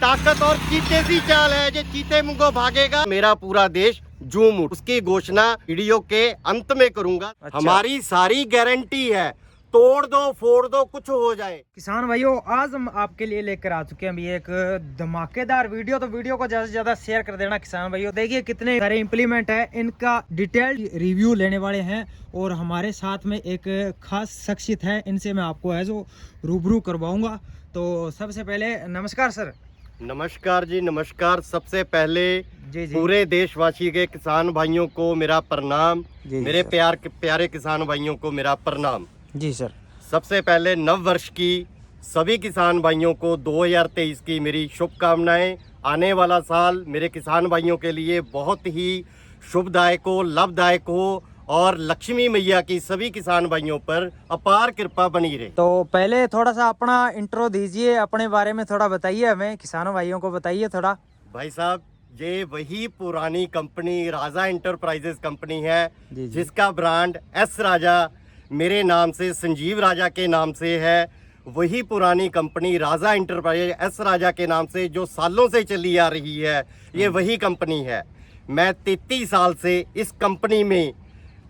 ताकत और चीते सी चाल है, जो चीते मुंगो भागेगा मेरा पूरा देश झूम उठ। उसकी घोषणा वीडियो के अंत में करूंगा। अच्छा। हमारी सारी गारंटी है, तोड़ दो फोड़ दो कुछ हो जाए। किसान भाइयों, आज हम आपके लिए लेकर आ चुके हैं अभी एक धमाकेदार वीडियो। तो वीडियो को ज्यादा से ज्यादा शेयर कर देना किसान भाइयों। देखिए कितने सारे इम्प्लीमेंट है, इनका डिटेल्ड रिव्यू लेने वाले हैं और हमारे साथ में एक खास शख्सियत है, इनसे मैं आपको है जो रूबरू करवाऊंगा। तो सबसे पहले नमस्कार सर। नमस्कार जी, नमस्कार। सबसे पहले जी जी पूरे देशवासी के किसान भाइयों को मेरा प्रणाम। जी मेरे सर। प्यारे किसान भाइयों को मेरा प्रणाम। जी सर। सबसे पहले नव वर्ष की सभी किसान भाइयों को 2023 की मेरी शुभकामनाएं। आने वाला साल मेरे किसान भाइयों के लिए बहुत ही शुभदायक हो, लाभदायक हो और लक्ष्मी मैया की सभी किसान भाइयों पर अपार कृपा बनी रहे। तो पहले थोड़ा सा अपना इंट्रो दीजिए, अपने बारे में थोड़ा बताइए, हमें किसानों भाइयों को बताइए थोड़ा। भाई साहब, ये वही पुरानी कंपनी राजा एंटरप्राइजेस कंपनी है जी जी। जिसका ब्रांड एस राजा मेरे नाम से, संजीव राजा के नाम से है। वही पुरानी कंपनी राजा एंटरप्राइज एस राजा के नाम से जो सालों से चली आ रही है, ये वही कंपनी है। मैं 33 साल से इस कंपनी में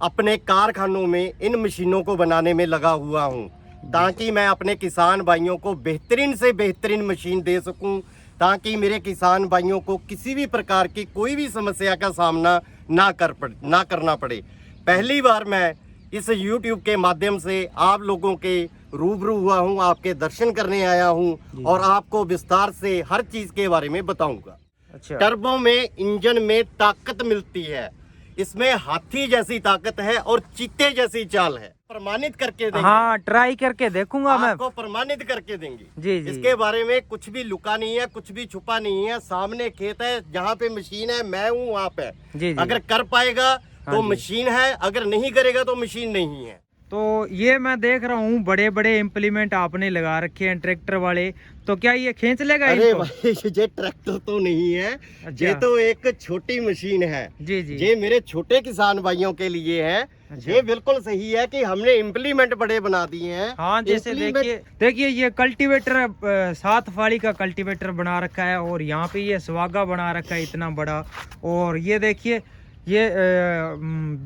अपने कारखानों में इन मशीनों को बनाने में लगा हुआ हूँ, ताकि मैं अपने किसान भाइयों को बेहतरीन से बेहतरीन मशीन दे सकूँ, ताकि मेरे किसान भाइयों को किसी भी प्रकार की कोई भी समस्या का सामना ना करना पड़े। पहली बार मैं इस YouTube के माध्यम से आप लोगों के रूबरू हुआ हूँ, आपके दर्शन करने आया हूँ और आपको विस्तार से हर चीज़ के बारे में बताऊंगा। अच्छा। टर्बो में इंजन में ताकत मिलती है, इसमें हाथी जैसी ताकत है और चीते जैसी चाल है। प्रमाणित करके देंगे। हाँ, ट्राई करके देखूंगा मैं। आपको प्रमाणित करके देंगे। जी जी। इसके बारे में कुछ भी लुका नहीं है, कुछ भी छुपा नहीं है। सामने खेत है, जहाँ पे मशीन है मैं हूँ वहाँ पे। जी जी। अगर कर पाएगा हाँ तो जी। मशीन है, अगर नहीं करेगा तो मशीन नहीं है। तो ये मैं देख रहा हूँ बड़े बड़े इम्प्लीमेंट आपने लगा रखे हैं ट्रैक्टर वाले, तो क्या ये खींच लेगा अरे इनको? भाई, ये ट्रैक्टर तो नहीं है। अच्छा। ये तो एक छोटी मशीन है। जी जी। ये मेरे छोटे किसान भाइयों के लिए है। अच्छा। ये बिल्कुल सही है कि हमने इम्प्लीमेंट बड़े बना दिए हैं। हाँ, जैसे देखिए ये कल्टीवेटर 7 फाड़ी का कल्टीवेटर बना रखा है और यहाँ पे ये स्वागा बना रखा है इतना बड़ा। और ये देखिए ये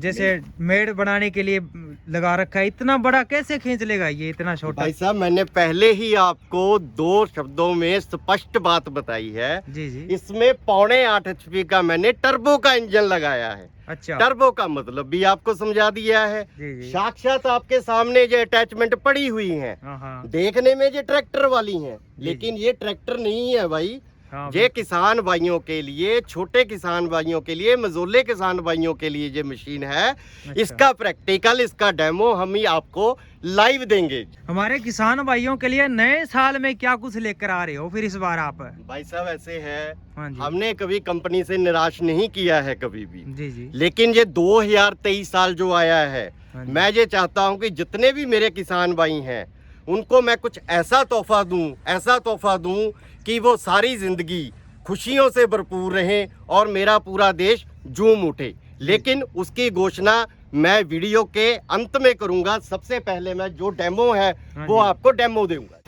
जैसे मेड़ बनाने के लिए लगा रखा है, इतना बड़ा कैसे खींच लेगा ये इतना छोटा? भाई साहब, मैंने पहले ही आपको 2 शब्दों में स्पष्ट बात बताई है। जी जी। इसमें 4.5 HP का मैंने टर्बो का इंजन लगाया है। अच्छा। टर्बो का मतलब भी आपको समझा दिया है। जी जी। साक्षात आपके सामने जो अटैचमेंट पड़ी हुई है, हाँ हाँ। देखने में जो ट्रैक्टर वाली हैं, जी लेकिन ये ट्रैक्टर नहीं है भाई। हाँ, ये किसान भाइयों के लिए, छोटे किसान भाइयों के लिए, मजोले किसान भाइयों के लिए ये मशीन है। अच्छा। इसका प्रैक्टिकल, इसका डेमो हम ही आपको लाइव देंगे। हमारे किसान भाइयों के लिए नए साल में क्या कुछ लेकर आ रहे हो फिर इस बार आप? भाई साहब, ऐसे है, हाँ जी। हमने कभी कंपनी से निराश नहीं किया है कभी भी। जी जी। लेकिन ये 2023 साल जो आया है, हाँ जी। मैं ये चाहता हूँ कि जितने भी मेरे किसान भाई हैं उनको मैं कुछ ऐसा तोहफा दूं कि वो सारी जिंदगी खुशियों से भरपूर रहें और मेरा पूरा देश झूम उठे। लेकिन उसकी घोषणा मैं वीडियो के अंत में करूंगा। सबसे पहले मैं जो डेमो है हाँ वो जी। आपको डेमो दूंगा।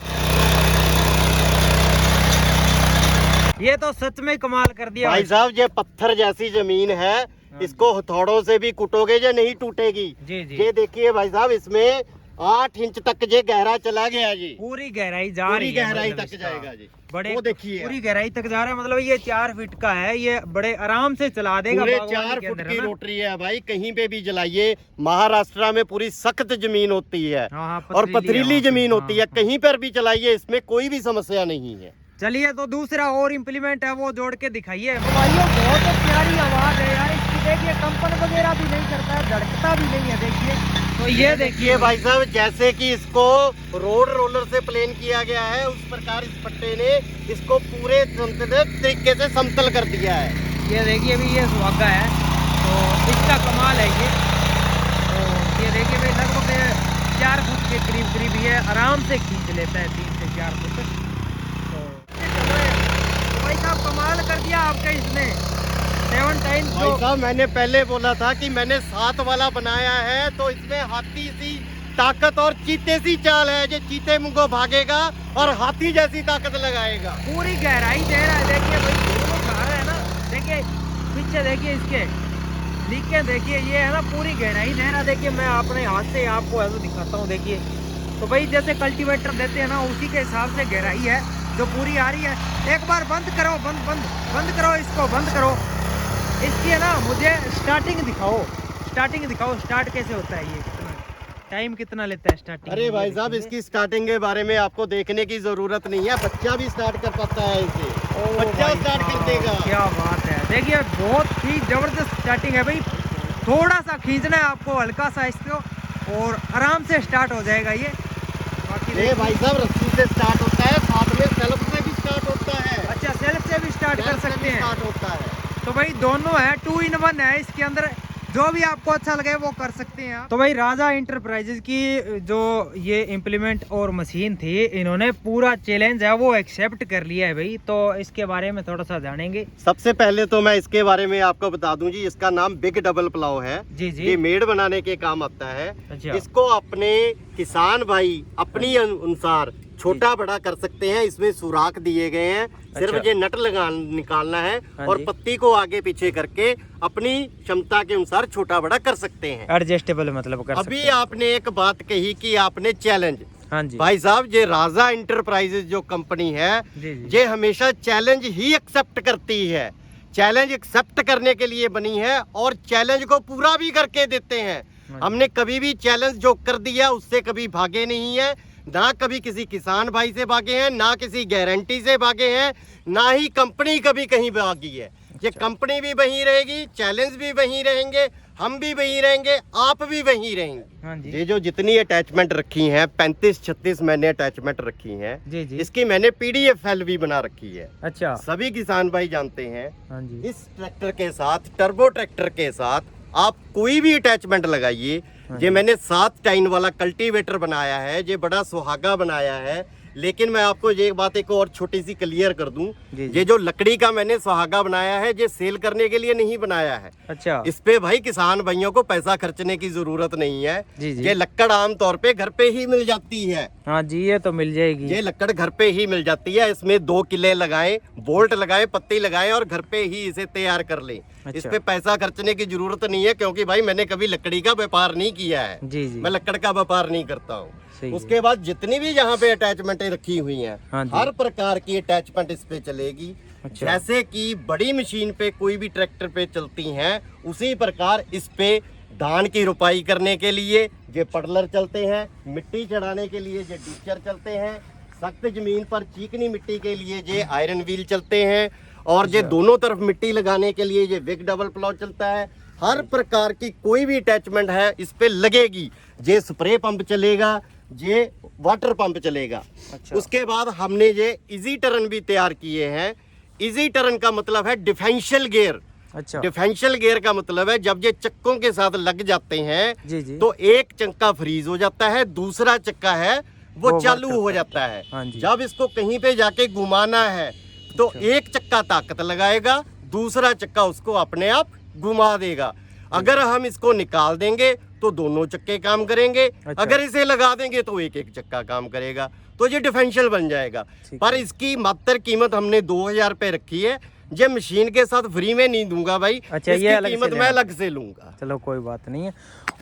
ये तो सच में कमाल कर दिया भाई साहब, ये पत्थर जैसी जमीन है, इसको हथौड़ों से भी कुटोगे जो नहीं टूटेगी। जी जी। ये देखिए भाई साहब, इसमें 8 इंच तक ये गहरा चला गया जी। पूरी गहराई जा पूरी रही है, गहराई मतलब तक इसका। जाएगा जी। बड़े वो देखिए, पूरी गहराई तक जा रहा है, मतलब ये 4 फीट का है। ये बड़े आराम से चला देगा। पूरे बागवानी 4 के फुट अंदर, की है ना? रोटरी है भाई, कहीं पे भी जलाइए। महाराष्ट्र में पूरी सख्त जमीन होती है हाँ, हाँ, और पथरीली है जमीन वहाँ पे। होती है, कहीं पर भी चलाइए, इसमें कोई भी समस्या नहीं है। चलिए, तो दूसरा और इम्प्लीमेंट है वो जोड़ के दिखाइए। भाइयों, बहुत प्यारी आवाज है यार इसकी। देखिए कंपन वगैरह भी नहीं करता है, झड़कता भी नहीं है। देखिए, तो ये देखिए भाई साहब, जैसे कि इसको रोड रोलर से प्लेन किया गया है, उस प्रकार इस पट्टे ने इसको पूरे तरीके से समतल कर दिया है। ये देखिए भी, ये सुहागा है तो इसका कमाल है ये। तो ये देखिए भाई, लगभग 4 फुट के करीब ये आराम से खींच लेता है, 3 से 4 फुट। तो भाई साहब, कमाल कर दिया आपका इसने। 7 टाइम भाई साहब, मैंने पहले बोला था कि मैंने 7 वाला बनाया है, तो इसमें हाथी सी ताकत और चीते सी चाल है, जो चीते मुंगो भागेगा और हाथी जैसी ताकत लगाएगा। पूरी गहराई दे रहा है, देखिए भाई दोनों कार है ना, देखिए पीछे देखिए इसके लीकें देखिए, ये है ना पूरी गहराई दे रहा। देखिए मैं अपने हाथ से आपको ऐसा दिखाता हूँ, देखिए तो भाई जैसे कल्टीवेटर देते हैं ना उसी के हिसाब से गहराई है जो पूरी आ रही है। एक बार बंद करो, बंद करो, इसको बंद करो, इसकी है ना मुझे स्टार्टिंग दिखाओ, स्टार्ट कैसे होता है, ये कितना टाइम कितना लेता है स्टार्टिंग? अरे भाई साहब, इसकी स्टार्टिंग के बारे में आपको देखने की जरूरत नहीं है, बच्चा भी स्टार्ट कर पाता है इसे, बच्चा स्टार्ट कर देगा। क्या बात है, देखिए बहुत ही जबरदस्त स्टार्टिंग है भाई। थोड़ा सा खींचना है आपको, हल्का सा इसको, और आराम से स्टार्ट हो जाएगा ये। बाकी ये भाई साहब रस्सी से स्टार्ट होता है, साथ में सेल्फ से भी स्टार्ट होता है। अच्छा, सेल्फ से भी स्टार्ट कर सकते हैं, स्टार्ट होता है। तो भाई दोनों है, 2 in 1 है इसके अंदर, जो भी आपको अच्छा लगे वो कर सकते हैं आप। तो भाई राजा इंटरप्राइजेज की जो ये इम्प्लीमेंट और मशीन थी, इन्होंने पूरा चैलेंज है वो एक्सेप्ट कर लिया है भाई, तो इसके बारे में थोड़ा सा जानेंगे। सबसे पहले तो मैं इसके बारे में आपको बता दूं जी, इसका नाम बिग डबल प्लाव है जी जी। ये मेड़ बनाने के काम आता है। अच्छा। इसको अपने किसान भाई अपनी अनुसार छोटा बड़ा कर सकते हैं। इसमें सुराख दिए गए हैं, सिर्फ अच्छा। ये नट निकालना है हाँ और जी। पत्ती को आगे पीछे करके अपनी क्षमता के अनुसार छोटा बड़ा कर सकते हैं। एडजस्टेबल मतलब कर सकते अभी हैं। आपने एक बात कही कि आपने चैलेंज, हाँ जी भाई साहब ये राजा इंटरप्राइजेज जो कंपनी है जी जी। ये हमेशा चैलेंज ही एक्सेप्ट करती है, चैलेंज एक्सेप्ट करने के लिए बनी है और चैलेंज को पूरा भी करके देते हैं। हमने कभी भी चैलेंज जो कर दिया उससे कभी भागे नहीं है, ना कभी किसी किसान भाई से भागे हैं, ना किसी गारंटी से भागे हैं, ना ही कंपनी कभी कहीं भागी है। ये कंपनी भी वहीं रहेगी, चैलेंज भी वहीं रहेंगे, हम भी वहीं रहेंगे, आप भी वहीं रहेंगे। हाँ जी ये जो जितनी अटैचमेंट रखी हैं 35-36 मैंने अटैचमेंट रखी हैं, जी जी। इसकी मैंने पीडीएफ फाइल भी बना रखी है। अच्छा। सभी किसान भाई जानते हैं हाँ जी। इस ट्रैक्टर के साथ, टर्बो ट्रैक्टर के साथ आप कोई भी अटैचमेंट लगाइए। ये मैंने 7 टाइन वाला कल्टीवेटर बनाया है, ये बड़ा सुहागा बनाया है। लेकिन मैं आपको ये बात एक और छोटी सी क्लियर कर दूं, जी जी। ये जो लकड़ी का मैंने सुहागा बनाया है ये सेल करने के लिए नहीं बनाया है। अच्छा। इस पे भाई किसान भाइयों को पैसा खर्चने की जरूरत नहीं है। जी जी। ये लकड़ आम तौर पे घर पे ही मिल जाती है। हाँ जी, ये तो मिल जाएगी। ये लकड़ घर पे ही मिल जाती है। इसमें 2 किले लगाएं, बोल्ट लगाएं, पत्ती लगाएं और घर पे ही इसे तैयार कर लें। अच्छा। इस पे पैसा खर्चने की जरूरत नहीं है, क्योंकि भाई मैंने कभी लकड़ी का व्यापार नहीं किया है। जी जी। मैं लकड़ का व्यापार नहीं करता हूँ। सही उसके बाद जितनी भी यहाँ पे अटैचमेंटें रखी हुई हैं, हाँ जी। हर प्रकार की अटैचमेंट इस पे चलेगी। अच्छा। जैसे कि बड़ी मशीन पे कोई भी ट्रैक्टर पे चलती हैं, उसी प्रकार इस पे धान की रुपाई करने के लिए ये पडलर चलते हैं, मिट्टी चढ़ाने के लिए ये डीचर चलते हैं, सख्त जमीन पर चिकनी मिट्टी के लिए ये आयरन व्हील चलते हैं, और ये दोनों तरफ मिट्टी लगाने के लिए ये बिग डबल प्लाव चलता है। हर प्रकार की कोई भी अटैचमेंट है इस पे लगेगी। ये स्प्रे पंप चलेगा, ये वाटर पंप चलेगा। अच्छा। उसके बाद हमने ये इजी टर्न भी तैयार किए हैं। इजी टर्न का मतलब है डिफेंशियल गियर। अच्छा। डिफेंशियल गियर का मतलब है जब ये चक्कों के साथ लग जाते हैं जी जी। तो एक चक्का फ्रीज हो जाता है, दूसरा चक्का है वो वो चालू वर्क हो जाता है। हाँ जी। जब इसको कहीं पे जाके घुमाना है तो एक चक्का ताकत लगाएगा, दूसरा चक्का उसको अपने आप घुमा देगा। अगर हम इसको निकाल देंगे तो दोनों चक्के काम करेंगे, अच्छा। अगर इसे लगा देंगे तो एक एक चक्का काम करेगा, तो ये डिफेंशियल बन जाएगा। ठीक पर इसकी मात्र कीमत हमने 2000 रुपए रखी है। ये मशीन के साथ फ्री में नहीं दूंगा भाई। अच्छा, ये इसकी अलग से कीमत मैं लेना। अलग से लूंगा। चलो कोई बात नहीं है।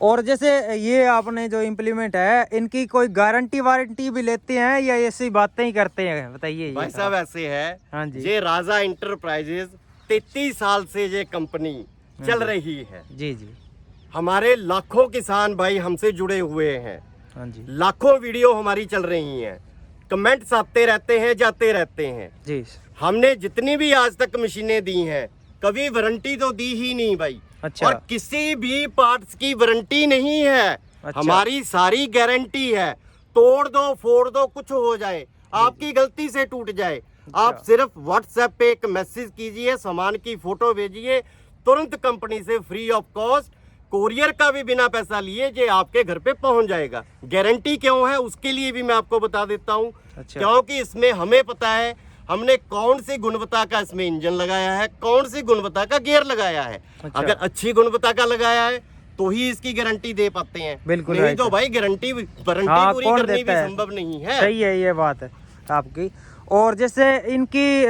और जैसे ये आपने जो इम्प्लीमेंट है, इनकी कोई गारंटी वारंटी भी लेते हैं या ऐसी बातें ही करते हैं, बताइए। भाई साहब ऐसे है, हाँ जी। ये राजा इंटरप्राइजेज 33 साल से ये कंपनी चल रही है। जी जी। हमारे लाखों किसान भाई हमसे जुड़े हुए हैं, हाँ जी लाखों वीडियो हमारी चल रही हैं, कमेंट्स आते रहते हैं, जाते रहते हैं। जी। हमने जितनी भी आज तक मशीनें दी हैं कभी वारंटी तो दी ही नहीं भाई। अच्छा। और किसी भी पार्ट्स की वारंटी नहीं है। अच्छा। हमारी सारी गारंटी है। तोड़ दो, फोड़ दो, कुछ हो जाए, आपकी गलती से टूट जाए, आप सिर्फ व्हाट्सएप पे एक मैसेज कीजिए, सामान की फोटो भेजिए, तुरंत कंपनी से फ्री ऑफ कॉस्ट, कोरियर का भी बिना पैसा लिए ये आपके घर पे पहुंच जाएगा। गारंटी क्यों है उसके लिए भी मैं आपको बता देता हूं। अच्छा। क्योंकि इसमें हमें पता है हमने कौन सी गुणवत्ता का इसमें इंजन लगाया है, कौन सी गुणवत्ता का गियर लगाया है। अच्छा। अगर अच्छी गुणवत्ता का लगाया है तो ही इसकी गारंटी दे पाते हैं। बिल्कुल नहीं right तो है। भाई गारंटी वारंटी हाँ, पूरी कौन करनी भी देता है? संभव नहीं है। सही है, ये बात है आपकी। और जैसे इनकी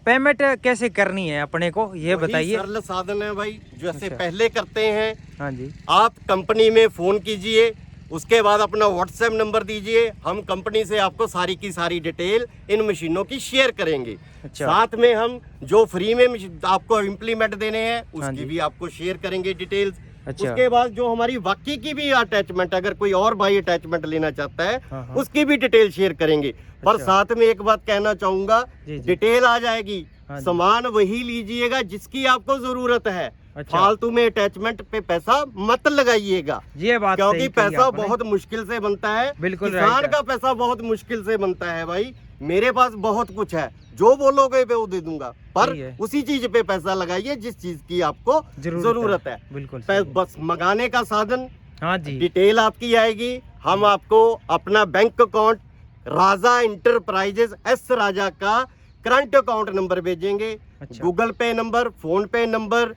पेमेंट कैसे करनी है अपने को, ये वही बताइए। सरल साधन है भाई, जैसे अच्छा। पहले करते हैं। हाँ जी। आप कंपनी में फोन कीजिए, उसके बाद अपना व्हाट्सएप नंबर दीजिए, हम कंपनी से आपको सारी की सारी डिटेल इन मशीनों की शेयर करेंगे। अच्छा। साथ में हम जो फ्री में आपको इम्प्लीमेंट देने हैं हाँ उसकी जी। भी आपको शेयर करेंगे डिटेल्स। अच्छा। उसके बाद जो हमारी बाकी की भी अटैचमेंट, अगर कोई और भाई अटैचमेंट लेना चाहता है हाँ, हाँ। उसकी भी डिटेल शेयर करेंगे। पर अच्छा। साथ में एक बात कहना चाहूंगा, जी, जी। डिटेल आ जाएगी, हाँ जी। सामान वही लीजिएगा जिसकी आपको जरूरत है। अच्छा। फालतू में अटैचमेंट पे पैसा मत लगाइएगा, ये बात क्योंकि सही कही पैसा आपने। बहुत मुश्किल से बनता है। बिल्कुल किसान right है। का पैसा बहुत मुश्किल से बनता है भाई। मेरे पास बहुत कुछ है, जो बोलोगे वो दे दूंगा, पर सही है। उसी चीज पे पैसा लगाइए जिस चीज की आपको जरूरत है। बिल्कुल सही है। बस मंगाने का साधन, हाँ जी। डिटेल आपकी आएगी। हम आपको अपना बैंक अकाउंट राजा इंटरप्राइजेस एस राजा का करंट अकाउंट नंबर भेजेंगे। अच्छा। गूगल पे नंबर, फोन पे नंबर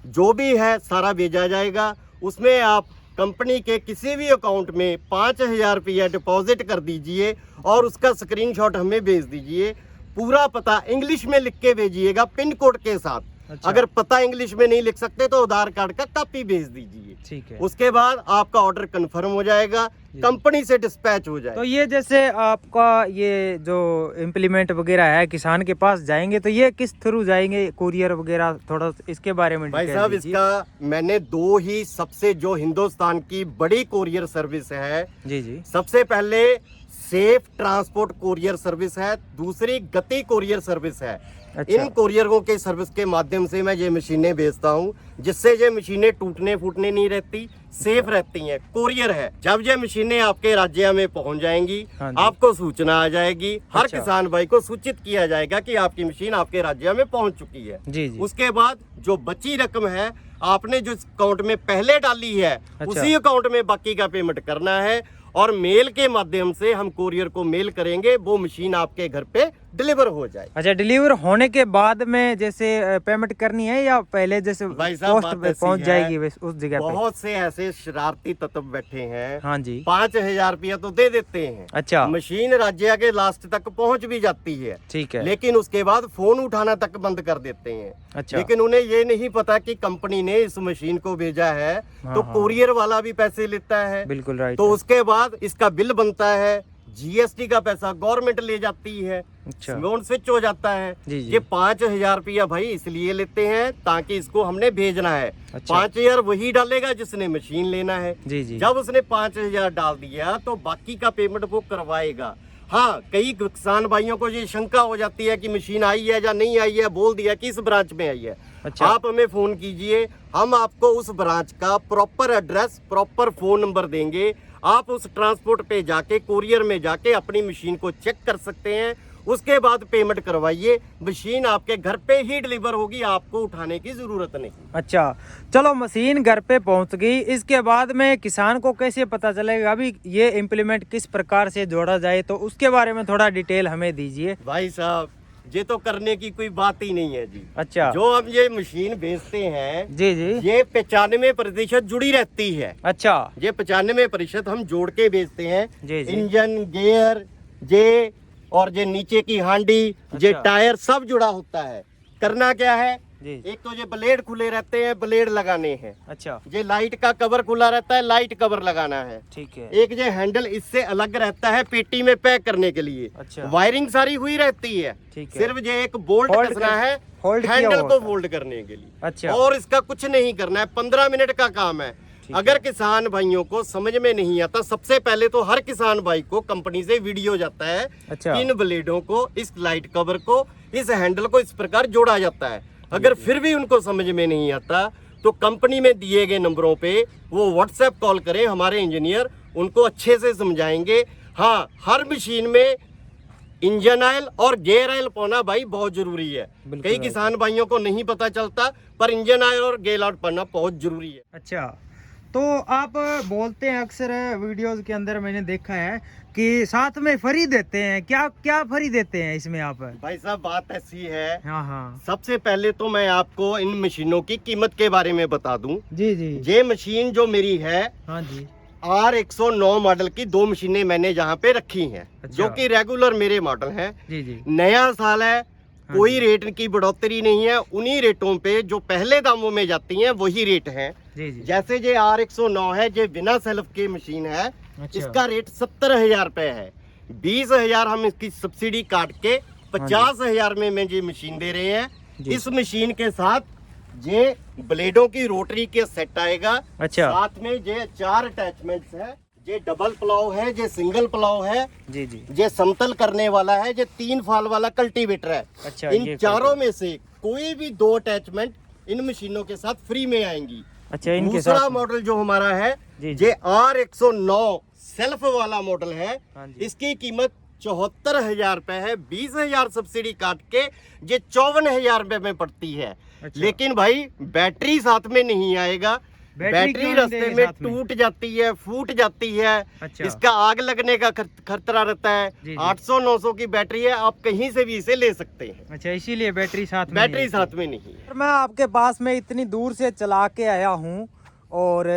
जो भी है सारा भेजा जाएगा। उसमें आप कंपनी के किसी भी अकाउंट में 5,000 रुपया डिपॉजिट कर दीजिए और उसका स्क्रीनशॉट हमें भेज दीजिए। पूरा पता इंग्लिश में लिख के भेजिएगा पिन कोड के साथ। अच्छा। अगर पता इंग्लिश में नहीं लिख सकते तो आधार कार्ड का कॉपी भेज दीजिए। ठीक है। उसके बाद आपका ऑर्डर कंफर्म हो जाएगा, कंपनी से डिस्पैच हो जाएगा। तो ये जैसे आपका ये जो इम्प्लीमेंट वगैरह है किसान के पास जाएंगे, तो ये किस थ्रू जाएंगे, कुरियर वगैरह, थोड़ा इसके बारे में भाई डिटेल साहब, दीजिए। इसका मैंने दो ही सबसे जो हिंदुस्तान की बड़ी कोरियर सर्विस है, जी जी। सबसे पहले सेफ ट्रांसपोर्ट कोरियर सर्विस है, दूसरी गति कोरियर सर्विस है। अच्छा। इन कोरियरों के सर्विस के माध्यम से मैं ये मशीनें बेचता हूँ, जिससे ये मशीनें टूटने फूटने नहीं रहती, सेफ रहती हैं। कोरियर है, जब ये मशीनें आपके राज्य में पहुंच जाएंगी, हाँ जी। आपको सूचना आ जाएगी, हर अच्छा। किसान भाई को सूचित किया जाएगा कि आपकी मशीन आपके राज्य में पहुंच चुकी है। जी जी। उसके बाद जो बची रकम है, आपने जो अकाउंट में पहले डाली है, अच्छा। उसी अकाउंट में बाकी का पेमेंट करना है और मेल के माध्यम से हम कोरियर को मेल करेंगे, वो मशीन आपके घर पे डिलीवर हो जाए। अच्छा, डिलीवर होने के बाद में जैसे पेमेंट करनी है या पहले जैसे भाई साहब, पोस्ट बात पे ऐसी पहुंच है, जाएगी उस जगह पे? बहुत से ऐसे शरारती तत्व बैठे हैं। हाँ जी। 5,000 रुपया तो दे देते हैं। अच्छा। मशीन राज्य के लास्ट तक पहुंच भी जाती है, ठीक है। लेकिन उसके बाद फोन उठाना तक बंद कर देते हैं। अच्छा। लेकिन उन्हें ये नहीं पता कि कंपनी ने इस मशीन को भेजा है, हाँ, तो हाँ। कोरियर वाला भी पैसे लेता है। बिल्कुल राइट तो है। उसके बाद इसका बिल बनता है, जीएसटी का पैसा गवर्नमेंट ले जाती है, अच्छा। लोन स्विच हो जाता है। जी, जी। ये 5,000 रुपया भाई इसलिए लेते हैं ताकि इसको हमने भेजना है। अच्छा। 5,000 वही डालेगा जिसने मशीन लेना है। जी जी। जब उसने 5,000 डाल दिया तो बाकी का पेमेंट वो करवाएगा। हाँ, कई किसान भाइयों को ये शंका हो जाती है कि मशीन आई है या नहीं आई है, बोल दिया कि इस ब्रांच में आई है। अच्छा। आप हमें फोन कीजिए, हम आपको उस ब्रांच का proper address, proper phone number देंगे। आप उस ट्रांसपोर्ट पे जाके, कोरियर में जाके अपनी मशीन को चेक कर सकते हैं। उसके बाद पेमेंट करवाइए, मशीन आपके घर पे ही डिलीवर होगी, आपको उठाने की जरूरत नहीं। अच्छा, चलो मशीन घर पे पहुंच गई, इसके बाद में किसान को कैसे पता चलेगा अभी ये इम्प्लीमेंट किस प्रकार से जोड़ा जाए, तो उसके बारे में थोड़ा डिटेल हमें दीजिए। भाई साहब, ये तो करने की कोई बात ही नहीं है जी। अच्छा। जो हम ये मशीन बेचते हैं, जी जी। ये 95% जुड़ी रहती है। अच्छा। ये 95% हम जोड़ के बेचते हैं। जी जी। इंजन, गियर, ये और ये नीचे की हांडी, ये अच्छा। टायर सब जुड़ा होता है। करना क्या है, जी। एक तो ये ब्लेड खुले रहते हैं, ब्लेड लगाने हैं। अच्छा। ये लाइट का कवर खुला रहता है, लाइट कवर लगाना है। ठीक है। एक ये हैंडल इससे अलग रहता है पेटी में पैक करने के लिए। अच्छा। वायरिंग सारी हुई रहती है, ठीक है। सिर्फ ये एक बोल्ट Hold कसना कर- है hold किया हैंडल हुआ को होता है। फोल्ड करने के लिए। अच्छा। और इसका कुछ नहीं करना है, 15 मिनट का काम है। ठीक अगर किसान भाइयों को समझ में नहीं आता, सबसे पहले तो हर किसान भाई को कंपनी से वीडियो जाता है। अच्छा। इन ब्लेडों को, इस लाइट कवर को, इस हैंडल को इस प्रकार जोड़ा जाता है। अगर फिर भी उनको समझ में नहीं आता तो कंपनी में दिए गए नंबरों पे वो व्हाट्सएप कॉल करें, हमारे इंजीनियर उनको अच्छे से समझाएंगे। हाँ, हर मशीन में इंजन ऑयल और गियर ऑयल पाना भाई बहुत जरूरी है। बिल्कुल कई किसान भाइयों को नहीं पता चलता, पर इंजन ऑयल और गियर ऑयल पाना बहुत जरूरी है। अच्छा, तो आप बोलते हैं अक्सर वीडियोस के अंदर, मैंने देखा है कि साथ में फ्री देते हैं, क्या क्या फ्री देते हैं इसमें आप? भाई साहब बात ऐसी है, हाँ हाँ सबसे पहले तो मैं आपको इन मशीनों की कीमत के बारे में बता दूं। जी जी। ये मशीन जो मेरी है हाँ जी। R109 मॉडल की 2 मशीनें मैंने यहाँ पे रखी हैं, अच्छा। जो कि रेगुलर मेरे मॉडल हैं। जी जी। नया साल है, हाँ कोई जी। रेट की बढ़ोतरी नहीं है, उन्हीं रेटों पे जो पहले दामों में जाती हैं वही रेट हैं। जी जी। जैसे ये R109 है, ये बिना सेल्फ की मशीन है, अच्छा। इसका रेट 70,000 रुपए है। 20,000 हम इसकी सब्सिडी काट के 50,000 में ये मशीन दे रहे हैं। जी। इस मशीन के साथ ये ब्लेडों की रोटरी के सेट आएगा। अच्छा। साथ में ये 4 अटैचमेंट्स है। ये डबल प्लाव है, ये सिंगल प्लाव है, जी जी। ये समतल करने वाला है, ये 3 फाल वाला कल्टीवेटर है। अच्छा, इन ये चारों में से कोई भी 2 अटैचमेंट इन मशीनों के साथ फ्री में आएंगी। अच्छा, इनके दूसरा साथ मॉडल जो हमारा है, जी जी। ये R109 सेल्फ वाला मॉडल है। हाँ जी। इसकी कीमत 74,000 रुपए है। 20,000 सब्सिडी काट के ये 54,000 रुपए में पड़ती है। अच्छा। लेकिन भाई बैटरी साथ में नहीं आएगा। बैटरी क्यों नहीं रास्ते देंगे में साथ में? टूट जाती है, फूट जाती है। अच्छा। इसका आग लगने का खतरा रहता है। जी, जी। 800-900 की बैटरी है, आप कहीं से भी इसे ले सकते हैं। अच्छा, इसीलिए बैटरी साथ में बैटरी नहीं है। साथ में नहीं है। मैं आपके पास में इतनी दूर से चला के आया हूँ, और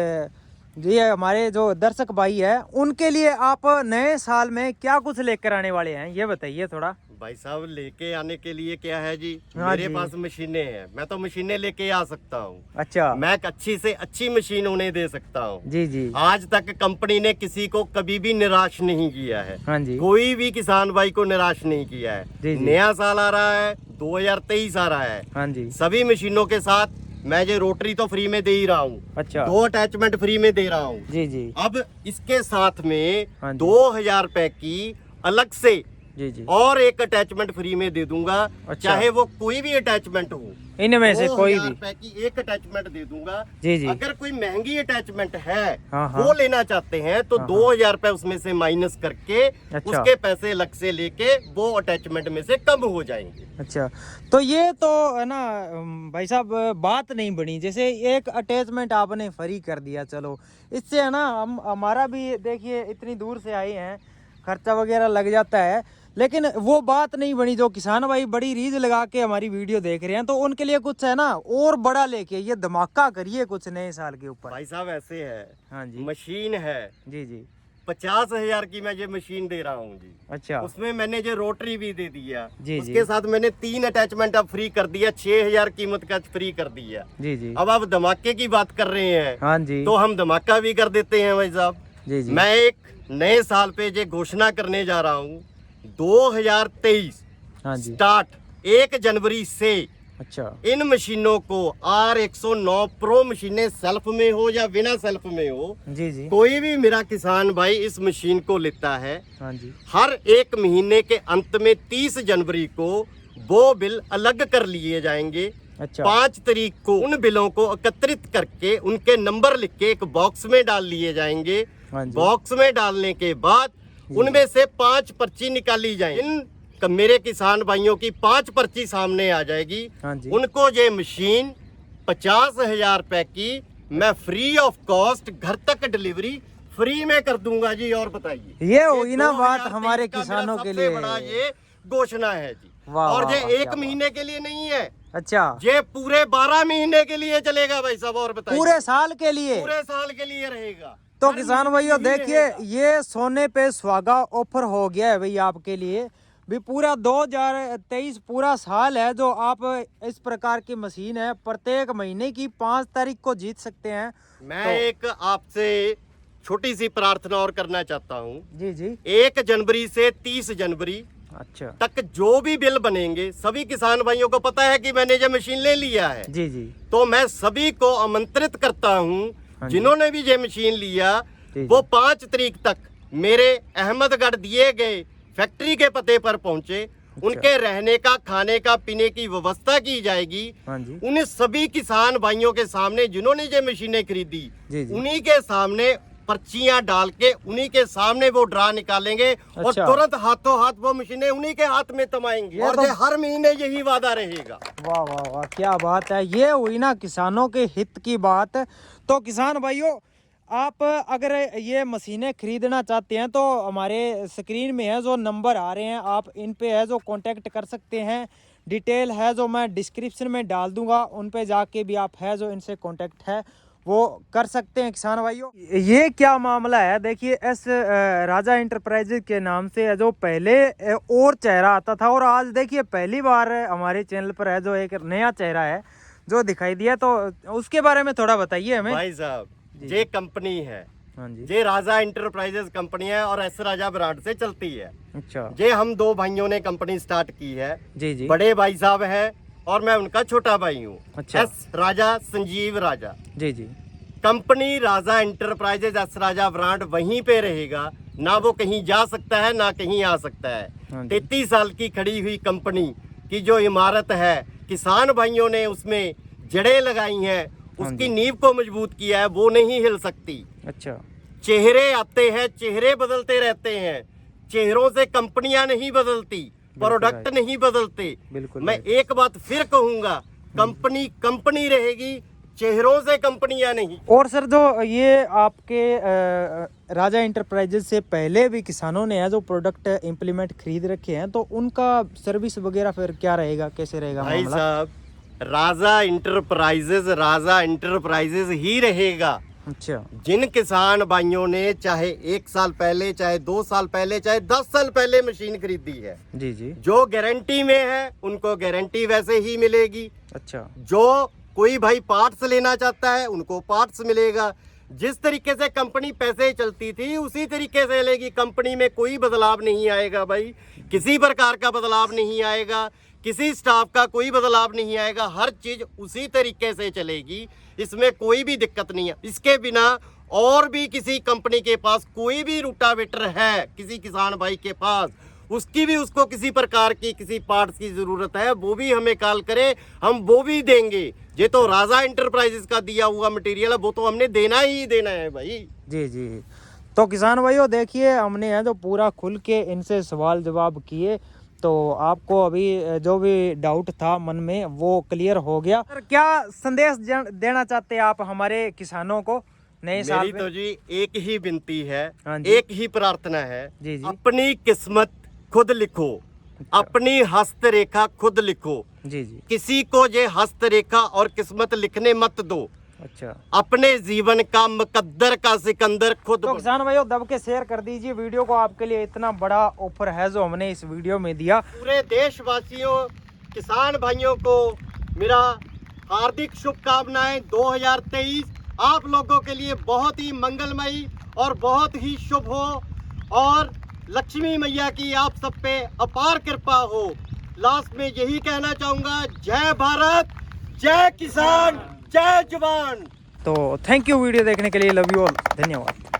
ये हमारे जो दर्शक भाई है उनके लिए आप नए साल में क्या कुछ लेकर आने वाले हैं, ये बताइए थोड़ा। भाई साहब लेके आने के लिए क्या है जी, हाँ मेरे जी। पास मशीनें हैं, मैं तो मशीनें लेके आ सकता हूँ। अच्छा। मैं एक अच्छी से अच्छी मशीन उन्हें दे सकता हूँ। जी जी। आज तक कंपनी ने किसी को कभी भी निराश नहीं किया है। हाँ जी। कोई भी किसान भाई को निराश नहीं किया है। जी, जी। नया साल आ रहा है, 2023 आ रहा है, हाँ जी। सभी मशीनों के साथ मैं ये रोटरी तो फ्री में दे ही रहा हूँ। अच्छा। 2 अटैचमेंट फ्री में दे रहा हूँ। जी जी। अब इसके साथ में हाँ जी। 2,000 रुपए की अलग से जी जी। और एक अटैचमेंट फ्री में दे दूंगा। अच्छा। चाहे वो कोई भी अटैचमेंट हो, इनमें से कोई 2,000 भी। रुपए की एक अटैचमेंट दे दूंगा। जी जी। अगर कोई महंगी अटैचमेंट है, हाँ, हाँ। वो लेना चाहते हैं, तो हाँ, 2,000 रुपए उसमें से माइनस करके अच्छा। उसके पैसे अलग से लेके वो अटैचमेंट में से कम हो जाएंगे। अच्छा, तो ये तो है ना भाई साहब, बात नहीं बनी। जैसे एक अटैचमेंट आपने फ्री कर दिया, चलो इससे है ना हम हमारा भी देखिए इतनी दूर से आए हैं, खर्चा वगैरह लग जाता है, लेकिन वो बात नहीं बनी। जो किसान भाई बड़ी रीज लगा के हमारी वीडियो देख रहे हैं, तो उनके लिए कुछ है ना और बड़ा लेके ये धमाका करिए कुछ नए साल के ऊपर। भाई साहब ऐसे है, हाँ जी। मशीन है, जी जी। 50,000 की मैं ये मशीन दे रहा हूँ जी। अच्छा। उसमें मैंने जो रोटरी भी दे दिया, जी, उसके जी। साथ मैंने 3 अटैचमेंट अब फ्री कर दिया, 6,000 कीमत का फ्री कर दिया। जी जी। अब आप धमाके की बात कर रहे हैं, हाँ जी। तो हम धमाका भी कर देते हैं भाई साहब। जी जी। मैं एक नए साल पे ये घोषणा करने जा रहा हूँ, 2023 हाँ जी। स्टार्ट 1 जनवरी से अच्छा। इन मशीनों को R109 प्रो मशीनें सेल्फ में हो या बिना सेल्फ में हो, जी जी। कोई भी मेरा किसान भाई इस मशीन को लेता है, हाँ जी। हर एक महीने के अंत में 30 जनवरी को वो बिल अलग कर लिए जाएंगे। अच्छा। 5 तारीख को उन बिलों को एकत्रित करके उनके नंबर लिख के एक बॉक्स में डाल लिए जाएंगे। हाँ जी। बॉक्स में डालने के बाद उनमें से 5 पर्ची निकाली जाएंगी। इन मेरे किसान भाइयों की 5 पर्ची सामने आ जाएगी। हाँ जी। उनको ये मशीन 50,000 रुपए की मैं फ्री ऑफ कॉस्ट घर तक डिलीवरी फ्री में कर दूंगा जी। और बताइए, ये हुई ना बात 2023 हमारे का मेरा किसानों के सबसे लिए। बड़ा ये घोषणा है जी। वाह, और वाह, ये वाह, 1 क्या महीने के लिए नहीं है, अच्छा, ये पूरे 12 महीने के लिए चलेगा भाई साहब। और बताइए, पूरे साल के लिए। पूरे साल के लिए रहेगा। तो हर किसान महीने भाइयों ही देखिए, रहेगा। ये सोने पे सुहागा ऑफर हो गया है भाई आपके लिए भी। पूरा 2023 पूरा साल है जो आप इस प्रकार की मशीन है प्रत्येक महीने की 5 तारीख को जीत सकते हैं। मैं तो- एक आपसे छोटी सी प्रार्थना और करना चाहता हूँ। जी जी। 1 जनवरी से 30 जनवरी अच्छा। तक जो भी बिल बनेंगे, सभी किसान भाइयों को पता है कि मैंने ये मशीन ले लिया है, जी जी। तो मैं सभी को आमंत्रित करता हूँ, हाँ जी। जिन्होंने भी ये मशीन लिया जी, वो 5 तारीख तक मेरे अहमदगढ़ दिए गए फैक्ट्री के पते पर पहुंचे। उनके रहने का, खाने का, पीने की व्यवस्था की जाएगी। हाँ जी। उन सभी किसान भाइयों के सामने जिन्होंने ये मशीनें खरीदी, जी, जी। उन्हीं के सामने पर्चियां डाल के उन्हीं के सामने वो ड्रा निकालेंगे और अच्छा। तुरंत हाथों हाथ वो मशीनें उन्हीं के हाथ में थमाएंगी। ये और तो- ये हर महीने यही वादा रहेगा। वाह वाह वाह, क्या बात है। ये हुई ना किसानों के हित की बात। तो किसान भाइयों, आप अगर ये मशीनें खरीदना चाहते हैं तो हमारे स्क्रीन में है जो नंबर आ रहे हैं, आप इन पे है जो कांटेक्ट कर सकते हैं। डिटेल है जो मैं डिस्क्रिप्शन में डाल दूंगा, उन पे जाके भी आप है जो इनसे कांटेक्ट है वो कर सकते हैं किसान भाइयों। ये क्या मामला है, देखिए एस राजा इंटरप्राइजेज के नाम से है जो पहले और चेहरा आता था, और आज देखिए पहली बार हमारे चैनल पर है जो एक नया चेहरा है जो दिखाई दिया, तो उसके बारे में थोड़ा बताइए हमें। भाई साहब, ये कंपनी है, हाँ जी, ये राजा इंटरप्राइजेज कंपनी है और एस राजा ब्रांड से चलती है। अच्छा ये हम दो भाइयों ने कंपनी स्टार्ट की है। जी जी, बड़े भाई साहब है और मैं उनका छोटा भाई हूँ। अच्छा। एस राजा, संजीव राजा। जी जी, कंपनी राजा इंटरप्राइजेज एस राजा ब्रांड वहीं पे रहेगा, ना वो कहीं जा सकता है ना कहीं आ सकता हाँ है। जी। 33 साल की खड़ी हुई कंपनी की जो इमारत है, किसान भाइयों ने उसमें जड़ें लगाई हैं, उसकी नींव को मजबूत किया है, वो नहीं हिल सकती। अच्छा, चेहरे आते हैं, चेहरे बदलते रहते हैं, चेहरों से कंपनियां नहीं बदलती, प्रोडक्ट नहीं बदलते। बिल्कुल मैं एक बात फिर कहूंगा, कंपनी कंपनी रहेगी, चेहरों से कंपनियां नहीं। और सर जो ये आपके राजा इंटरप्राइजेज से पहले भी किसानों ने है जो प्रोडक्ट इम्प्लीमेंट खरीद रखे हैं, तो उनका सर्विस वगैरह फिर क्या रहेगा, कैसे रहेगा भाई मामला? साहब, राजा इंटरप्राइजेज ही रहेगा। अच्छा, जिन किसान भाइयों ने चाहे 1 साल पहले, चाहे 2 साल पहले, चाहे 10 साल पहले मशीन खरीदी है, जी जी, जो गारंटी में है उनको गारंटी वैसे ही मिलेगी। अच्छा, जो कोई भाई पार्ट्स लेना चाहता है उनको पार्ट्स मिलेगा। जिस तरीके से कंपनी पैसे चलती थी उसी तरीके से चलेगी। कंपनी में कोई बदलाव नहीं आएगा भाई, किसी प्रकार का बदलाव नहीं आएगा, किसी स्टाफ का कोई बदलाव नहीं आएगा, हर चीज उसी तरीके से चलेगी, इसमें कोई भी दिक्कत नहीं है। इसके बिना और भी किसी कंपनी के पास कोई भी रोटावेटर है, किसी किसान भाई के पास, उसकी भी उसको किसी प्रकार की किसी पार्ट्स की जरूरत है, वो भी हमें कॉल करे, हम वो भी देंगे। ये तो राजा इंटरप्राइजेज का दिया हुआ मटेरियल है, वो तो हमने देना ही देना है भाई। जी जी। तो किसान भाइयों देखिए, हमने है तो पूरा खुल के इनसे सवाल जवाब किए, तो आपको अभी जो भी डाउट था मन में वो क्लियर हो गया। सर क्या संदेश देना चाहते हैं आप हमारे किसानों को नए साल मेरी में? तो जी एक ही विनती है, हाँ जी। एक ही प्रार्थना है, जी जी, अपनी किस्मत खुद लिखो, अपनी हस्तरेखा खुद लिखो। जी जी, किसी को ये हस्तरेखा और किस्मत लिखने मत दो। अच्छा। अपने जीवन का मुकद्दर का सिकंदर खुद तो बनो। किसान भाइयों दब के शेयर कर दीजिए वीडियो को, आपके लिए इतना बड़ा ऑफर है जो हमने इस वीडियो में दिया। पूरे देशवासियों, किसान भाइयों को मेरा हार्दिक शुभकामनाएं। 2023 आप लोगों के लिए बहुत ही मंगलमयी और बहुत ही शुभ हो, और लक्ष्मी मैया की आप सब पे अपार कृपा हो। लास्ट में यही कहना चाहूंगा, जय भारत, जय किसान, जय जवान। तो थैंक यू वीडियो देखने के लिए, लव यू ऑल, धन्यवाद।